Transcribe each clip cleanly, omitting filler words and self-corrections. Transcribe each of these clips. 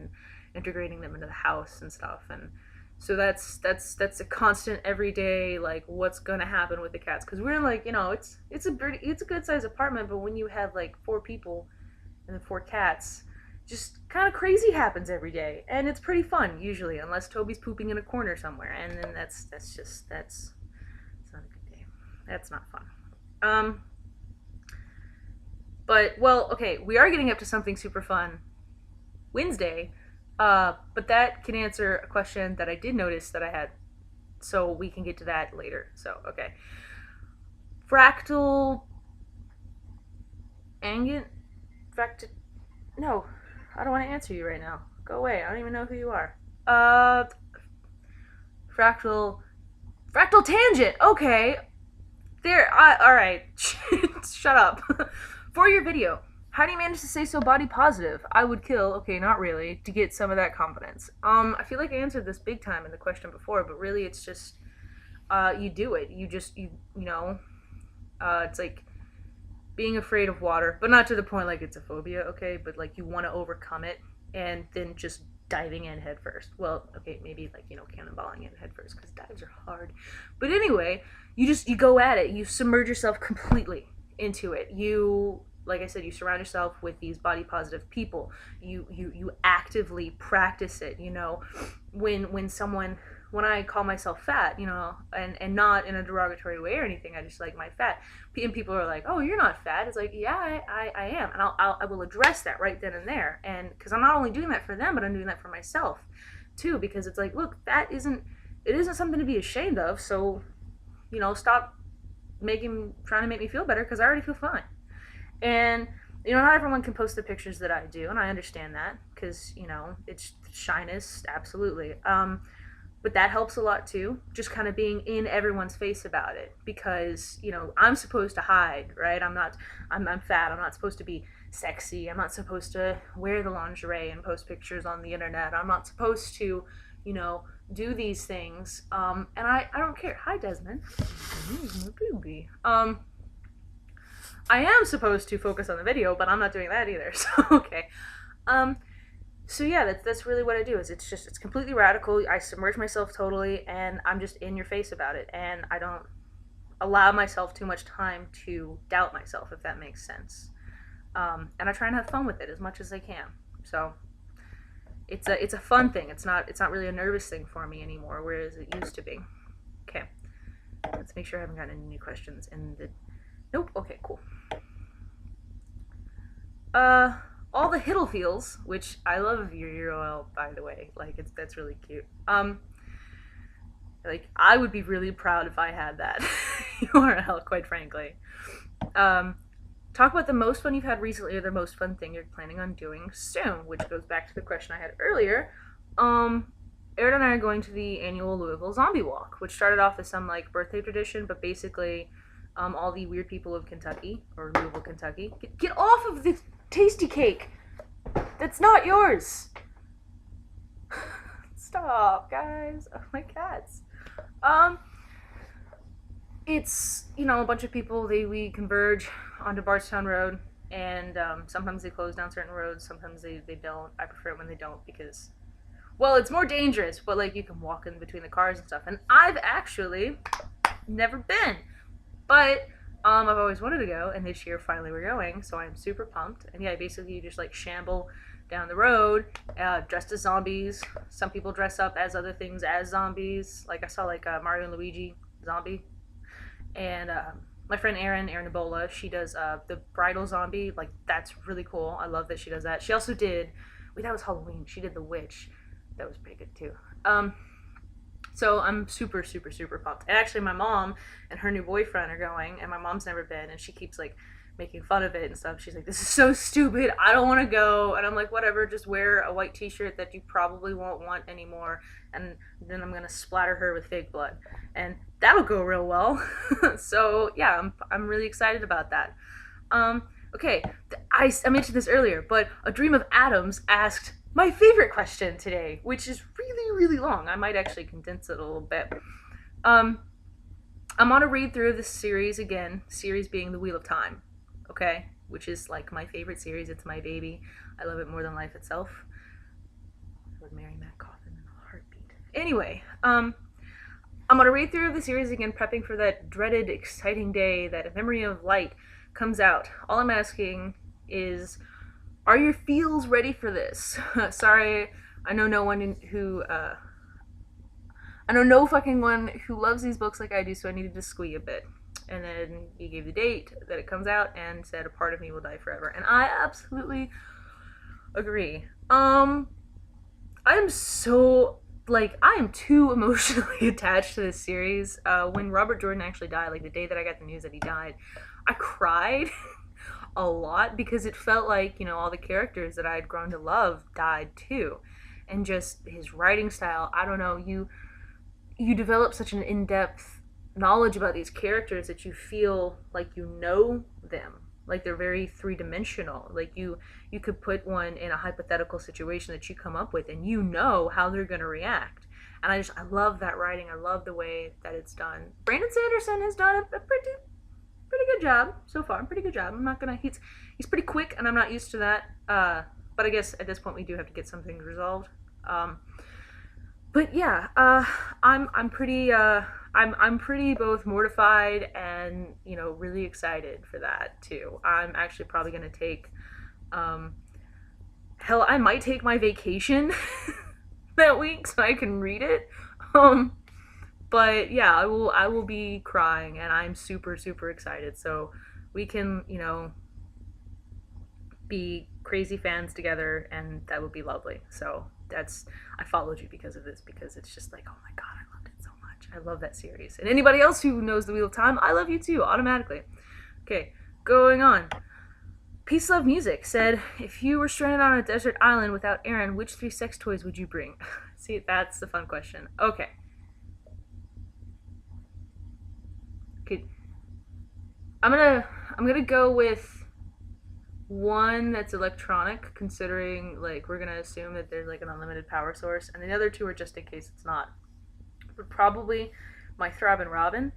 and integrating them into the house and stuff. And so that's a constant everyday, like, what's gonna happen with the cats, because we're like, it's a good sized apartment, but when you have like 4 people and then 4 cats, just kind of crazy happens every day, and it's pretty fun usually, unless Toby's pooping in a corner somewhere, and then that's it's not a good day. That's not fun. Um, but well, okay, we are getting up to something super fun Wednesday, but that can answer a question that I did notice that I had, so we can get to that later. So okay, fractal angin fract no, I don't want to answer you right now. Go away. I don't even know who you are. Uh, fractal fractal tangent. Okay, there. All right. Shut up. For your video, how do you manage to stay so body positive? I would kill. Okay, not really. To get some of that confidence. I feel like I answered this big time in the question before, but really, it's just you do it. You know. It's like being afraid of water, but not to the point like it's a phobia, okay? But like you want to overcome it, and then just diving in head first. Well, okay, maybe like, cannonballing in head first, because dives are hard. But anyway, you go at it. You submerge yourself completely into it. Like I said, you surround yourself with these body positive people. You actively practice it. When I call myself fat, and not in a derogatory way or anything, I just like my fat. And people are like, "Oh, you're not fat." It's like, yeah, I am, and I will address that right then and there, and because I'm not only doing that for them, but I'm doing that for myself too, because it's like, look, it isn't something to be ashamed of. So, stop trying to make me feel better, because I already feel fine. And not everyone can post the pictures that I do, and I understand that, because it's shyness, absolutely. But that helps a lot too, just kind of being in everyone's face about it, because I'm supposed to hide, right? I'm fat. I'm not supposed to be sexy. I'm not supposed to wear the lingerie and post pictures on the internet. I'm not supposed to you know do these things. And I don't care. Hi, Desmond. My booby. I am supposed to focus on the video, but I'm not doing that either. So okay. Um, so yeah, that's really what I do. Is it's completely radical. I submerge myself totally, and I'm just in your face about it, and I don't allow myself too much time to doubt myself, if that makes sense. And I try and have fun with it as much as I can. So it's a fun thing. It's not really a nervous thing for me anymore, whereas it used to be. Okay, let's make sure I haven't gotten any new questions. Nope. Okay, cool. All the Hiddlefeels, which I love your URL, by the way. Like, that's really cute. Like, I would be really proud if I had that URL, quite frankly. Talk about the most fun you've had recently, or the most fun thing you're planning on doing soon, which goes back to the question I had earlier. Aaron and I are going to the annual Louisville Zombie Walk, which started off as some like birthday tradition, but basically, all the weird people of Kentucky, or Louisville, Kentucky, get off of the tasty cake. That's not yours. Stop, guys. Oh, my cats. It's a bunch of people. We converge onto Bardstown Road, and sometimes they close down certain roads. Sometimes they don't. I prefer it when they don't, because, well, it's more dangerous, but like you can walk in between the cars and stuff. And I've actually never been, but I've always wanted to go, and this year finally we're going, so I'm super pumped. And yeah, basically you just like shamble down the road, dressed as zombies. Some people dress up as other things as zombies. Like I saw like Mario and Luigi zombie, and my friend Erin Ebola, she does the bridal zombie. Like, that's really cool. I love that she does that. She also did, wait, that was Halloween. She did the witch. That was pretty good too. So I'm super, super, super pumped. And actually, my mom and her new boyfriend are going, and my mom's never been, and she keeps like making fun of it and stuff. She's like, "This is so stupid. I don't want to go." And I'm like, "Whatever. Just wear a white T-shirt that you probably won't want anymore, and then I'm gonna splatter her with fake blood, and that'll go real well." So yeah, I'm really excited about that. Okay, I mentioned this earlier, but A Dream of Adams asked my favorite question today, which is really, really long. I might actually condense it a little bit. I'm on a read through of this series again, series being The Wheel of Time, okay? Which is like my favorite series. It's my baby. I love it more than life itself. Anyway, I'm gonna read through the series again, prepping for that dreaded, exciting day that A Memory of Light comes out. All I'm asking is, are your feels ready for this? Sorry, I know no one who, I know no fucking one who loves these books like I do, so I needed to squee a bit. And then you gave the date that it comes out and said a part of me will die forever. And I absolutely agree. I am so I am too emotionally attached to this series. When Robert Jordan actually died, like the day that I got the news that he died, I cried a lot because it felt like, you know, all the characters that I had grown to love died too. And just his writing style, I don't know, you develop such an in-depth knowledge about these characters that you feel like you know them, like they're very three-dimensional. Like you could put one in a hypothetical situation that you come up with and you know how they're going to react. And I love that writing. I love the way that it's done. Brandon Sanderson has done a pretty good job so far. Pretty good job. I'm not gonna he's pretty quick and I'm not used to that. But I guess at this point we do have to get some things resolved. But yeah, I'm pretty both mortified and, you know, really excited for that too. I'm actually probably gonna take, hell, I might take my vacation that week so I can read it. But yeah, I will be crying and I'm super super excited. So we can, you know, be crazy fans together and that would be lovely. So that's I followed you because of this, because it's just like, oh my god, I loved it so much. I love that series. And anybody else who knows the Wheel of Time, I love you too, automatically. Okay, going on. Peace Love Music said, if you were stranded on a desert island without Aaron, which 3 sex toys would you bring? See, that's the fun question. Okay. I'm gonna go with one that's electronic, considering like we're gonna assume that there's like an unlimited power source, and the other two are just in case it's not. But probably my Throbbing Robin,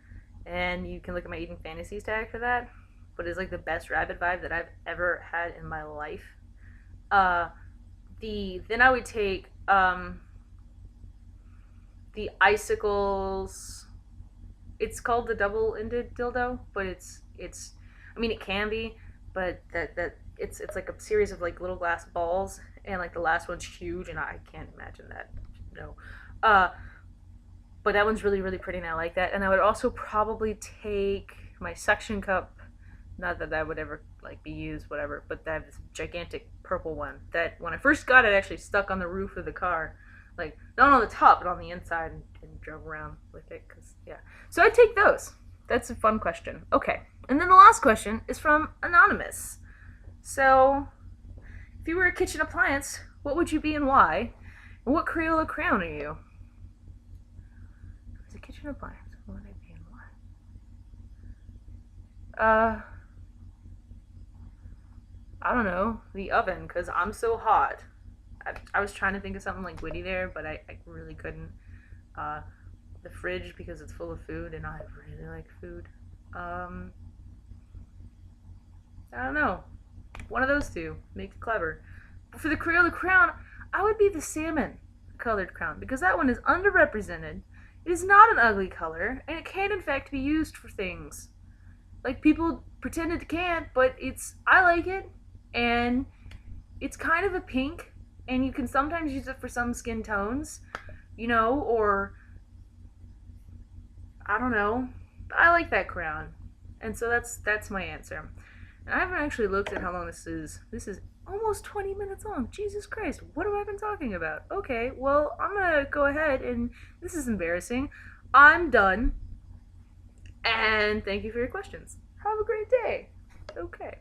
and you can look at my Eating Fantasies tag for that. But it's like the best rabbit vibe that I've ever had in my life. Then I would take the icicles. It's called the double-ended dildo, but it's I mean it can be, but that it's like a series of like little glass balls, and like the last one's huge, and I can't imagine that. No. But that one's really really pretty, and I like that. And I would also probably take my suction cup. Not that that would ever like be used, whatever. But that this gigantic purple one that when I first got it, actually stuck on the roof of the car, like not on the top but on the inside, and drove around with it. Cause yeah, so I'd take those. That's a fun question. Okay, and then the last question is from Anonymous. So, if you were a kitchen appliance, what would you be and why? And what Crayola crayon are you? As a kitchen appliance, what would I be and why? I don't know, the oven, because I'm so hot. I was trying to think of something like witty there, but I really couldn't. The fridge, because it's full of food, and I really like food. I don't know. One of those two. Make it clever. But for the Crayola crown, I would be the salmon colored crown, because that one is underrepresented. It is not an ugly color, and it can in fact be used for things. Like people pretend it can't, but I like it, and it's kind of a pink, and you can sometimes use it for some skin tones, you know, or I don't know. I like that crown. And so that's my answer. And I haven't actually looked at how long this is. This is almost 20 minutes long. Jesus Christ, what have I been talking about? Okay, well, I'm gonna go ahead and this is embarrassing. I'm done. And thank you for your questions. Have a great day. Okay.